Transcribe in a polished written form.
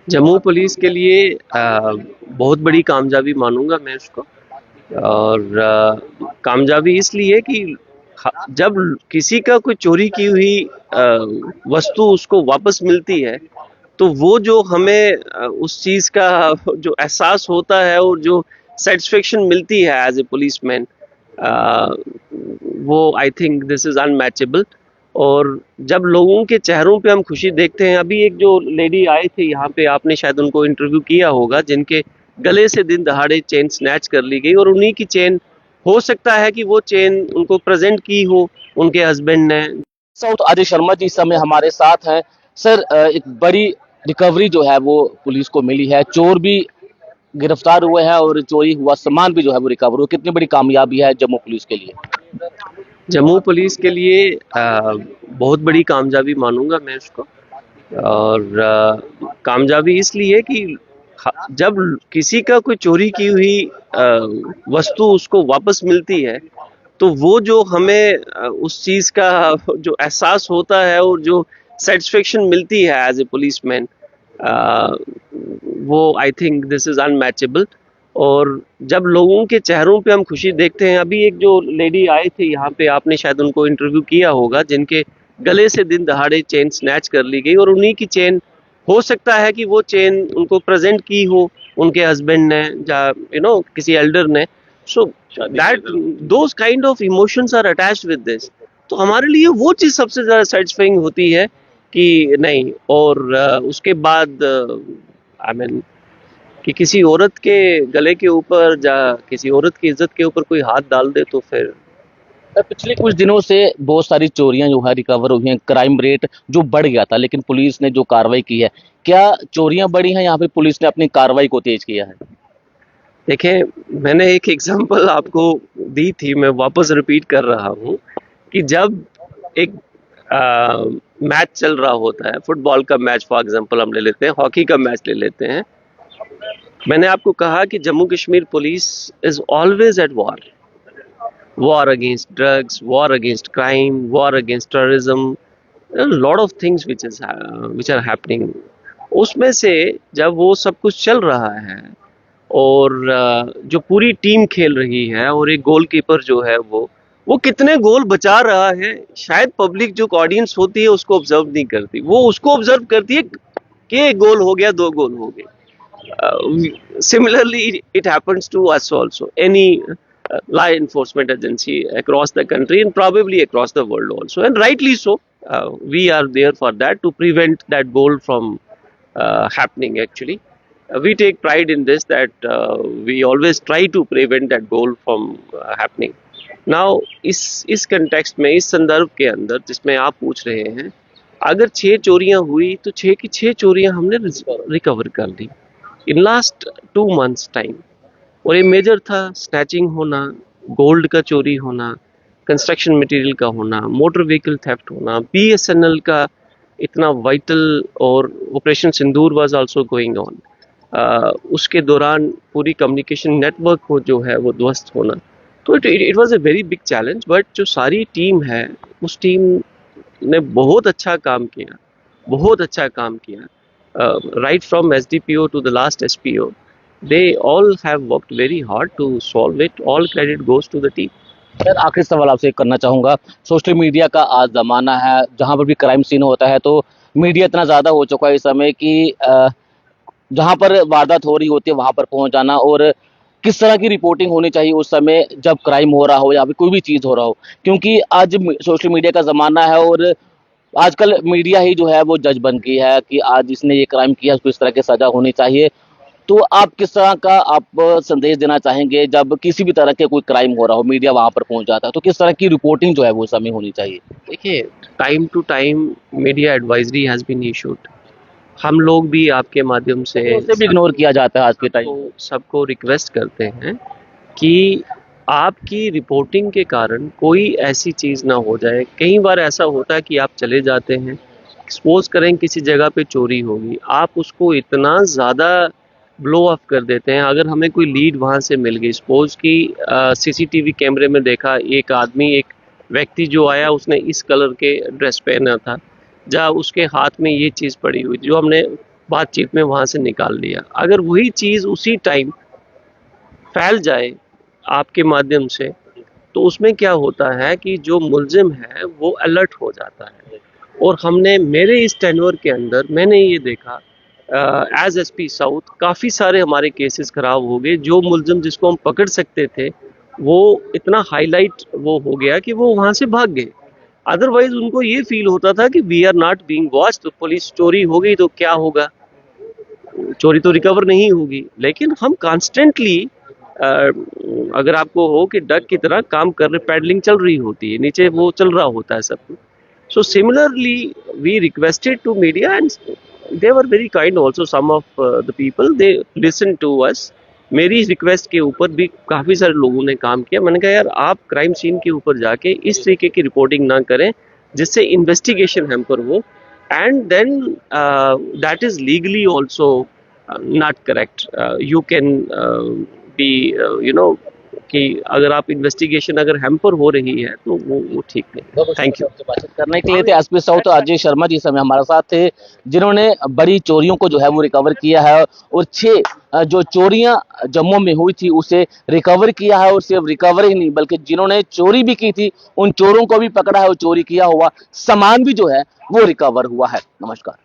Jammu police के लिए बहुत बड़ी कामयाबी मानूंगा मैं उसको। और कामयाबी इसलिए कि जब किसी का कोई चोरी की हुई वस्तु उसको वापस मिलती है, तो वो जो हमें उस चीज का जो एहसास होता है और जो सेटिस्फेक्शन मिलती है एज ए पुलिसमैन, वो I think this is unmatchable. और जब लोगों के चेहरों पे हम खुशी देखते हैं, अभी एक जो लेडी आए थे यहाँ पे, आपने शायद उनको इंटरव्यू किया होगा, जिनके गले से दिन दहाड़े चेन स्नैच कर ली गई, और उन्हीं की चेन, हो सकता है कि वो चेन उनको प्रेजेंट की हो उनके हस्बैंड ने। साउथ अजय शर्मा जी इस समय हमारे साथ हैं। सर, एक बड़ी रिकवरी जो है वो पुलिस को मिली है। चोर भी गिरफ्तार हुए हैं और चोरी हुआ सामान भी जो है वो रिकवर हुआ। कितनी बड़ी कामयाबी है जम्मू पुलिस के लिए? जम्मू पुलिस के लिए बहुत बड़ी कामयाबी मानूंगा मैं उसको। और कामयाबी इसलिए कि जब किसी का कोई चोरी की हुई वस्तु उसको वापस मिलती है, तो वो जो हमें उस चीज का जो एहसास होता है और जो सेटिस्फेक्शन मिलती है एज ए पुलिसमैन, वो I think this is unmatchable. और जब लोगों के चेहरों पे हम खुशी देखते हैं, अभी एक जो लेडी आए थे यहाँ पे, आपने शायद उनको इंटरव्यू किया होगा, जिनके गले से दिन दहाड़े चेन स्नैच कर ली गई, और उन्हीं की चेन, हो सकता है कि वो चेन उनको प्रेजेंट की हो उनके हस्बैंड ने, या किसी एल्डर ने। So that those kind of emotions are attached with this. तो हमारे लिए वो चीज सबसे ज्यादा सेटिस्फाइंग होती है कि नहीं। और उसके बाद आई मीन कि किसी औरत के गले के ऊपर या किसी औरत की इज्जत के ऊपर कोई हाथ डाल दे, तो फिर पिछले कुछ दिनों से बहुत सारी चोरियां जो है रिकवर हुई हैं। क्राइम रेट जो बढ़ गया था, लेकिन पुलिस ने जो कार्रवाई की है, क्या चोरियां बढ़ी हैं? यहाँ पे पुलिस ने अपनी कार्रवाई को तेज किया है? देखें, मैंने एक एग्जांपल आपको दी थी, मैं वापस रिपीट कर रहा हूँ कि जब एक मैच चल रहा होता है, फुटबॉल का मैच फॉर एग्जांपल हम ले लेते हैं, हॉकी का मैच ले लेते हैं, मैंने आपको कहा कि Jammu Kashmir police is always at war. War against drugs, war against crime, war against terrorism, lot of things which are happening. उसमें से जब वो सब कुछ चल रहा है और जो पूरी टीम खेल रही है, और एक गोलकीपर जो है वो कितने गोल बचा रहा है, शायद पब्लिक जो ऑडियंस होती है उसको ऑब्जर्व नहीं करती, वो उसको ऑब्जर्व करती है कि एक गोल हो गया, दो गोल हो गए। Similarly, it happens to us also. Any law enforcement agency across the country and probably across the world also, and rightly so. We are there for that, to prevent that goal from happening. Actually, we take pride in this, that we always try to prevent that goal from happening. Now, इस context में, इस संदर्भ के अंदर जिसमें आप पूछ रहे हैं, अगर 6 चोरियां हुई तो 6 की 6 चोरियां हमने रिकवर कर ली इन लास्ट 2 मंथ्स टाइम। और ये मेजर था, स्नैचिंग होना, गोल्ड का चोरी होना, कंस्ट्रक्शन मटेरियल का होना, मोटर व्हीकल थेफ्ट होना, बीएसएनएल का इतना वाइटल, और operation Sindoor was also going on, उसके दौरान पूरी कम्युनिकेशन नेटवर्क को जो है वो ध्वस्त होना। तो it was a very big challenge, but जो सारी टीम है, उस टीम ने बहुत अच्छा काम किया, बहुत अच्छा काम किया। Right from SDPO to the last SPO, they all have worked very hard to solve it. All credit goes to the team. Sir, आखिरी सवाल आपसे करना चाहूंगा। सोशल मीडिया का आज जमाना है, जहां पर भी क्राइम सीन होता है तो मीडिया इतना ज्यादा हो चुका है इस समय कि जहां पर वारदात हो रही होती है वहां पर पहुंच जाना, और किस तरह की रिपोर्टिंग होनी चाहिए उस समय जब क्राइम हो रहा हो या फिर कोई भी चीज हो रहा हो, क्योंकि आज सोशल मीडिया का जमाना है और आजकल मीडिया ही जो है वो जज बन गई है कि आज इसने ये क्राइम किया, उसको इस तरह की सजा होनी चाहिए। तो आप किस तरह का आप संदेश देना चाहेंगे जब किसी भी तरह के कोई क्राइम हो रहा हो, मीडिया वहां पर पहुंच जाता है, तो किस तरह की रिपोर्टिंग जो है वो उस समय होनी चाहिए? देखिए, time to time media advisory has been issued. हम लोग भी आपके माध्यम से तो उसे भी इग्नोर किया जाता है आज के टाइम। सबको रिक्वेस्ट करते हैं कि आपकी रिपोर्टिंग के कारण कोई ऐसी चीज ना हो जाए। कई बार ऐसा होता है कि आप चले जाते हैं, सपोज करें किसी जगह पे चोरी होगी, आप उसको इतना ज़्यादा ब्लो ऑफ कर देते हैं। अगर हमें कोई लीड वहाँ से मिल गई, सपोज कि सीसीटीवी कैमरे में देखा, एक आदमी, एक व्यक्ति जो आया, उसने इस कलर के ड्रेस पहना था, या उसके हाथ में ये चीज़ पड़ी हुई, जो हमने बातचीत में वहां से निकाल लिया। अगर वही चीज उसी टाइम फैल जाए आपके माध्यम से, तो उसमें क्या होता है कि जो मुलजिम है वो अलर्ट हो जाता है। और हमने मेरे इस टेन्योर के अंदर मैंने ये देखा एज एसपी साउथ काफ़ी सारे हमारे केसेस खराब हो गए। जो मुलजिम जिसको हम पकड़ सकते थे वो इतना हाईलाइट वो हो गया कि वो वहाँ से भाग गए। अदरवाइज उनको ये फील होता था कि we are not being watched, तो पुलिस चोरी हो गई तो क्या होगा, चोरी तो रिकवर नहीं होगी। लेकिन हम कॉन्स्टेंटली अगर आपको हो कि डक की तरह काम कर रहे, पैडलिंग चल रही होती है, नीचे वो चल रहा होता है सब कुछ। So similarly, we requested to media and they were very kind also. Some of the people they listened to us. मेरी रिक्वेस्ट के ऊपर भी काफ़ी सारे लोगों ने काम किया। मैंने कहा यार आप क्राइम सीन के ऊपर जाके इस तरीके की रिपोर्टिंग ना करें जिससे इन्वेस्टिगेशन हैम्पर हो, and then that is legally also not correct. You can be you know कि अगर आप इन्वेस्टिगेशन अगर हैम्पर हो रही है तो वो ठीक नहीं। Thank you. बातचीत करने के लिए थे एसपी साउथ अजय शर्मा जी समय हमारे साथ थे, जिन्होंने बड़ी चोरियों को जो है वो रिकवर किया है और 6 जो चोरियां जम्मू में हुई थी उसे रिकवर किया है। और सिर्फ रिकवर ही नहीं बल्कि जिन्होंने चोरी भी की थी उन चोरों को भी पकड़ा है और चोरी किया हुआ सामान भी जो है वो रिकवर हुआ है। नमस्कार।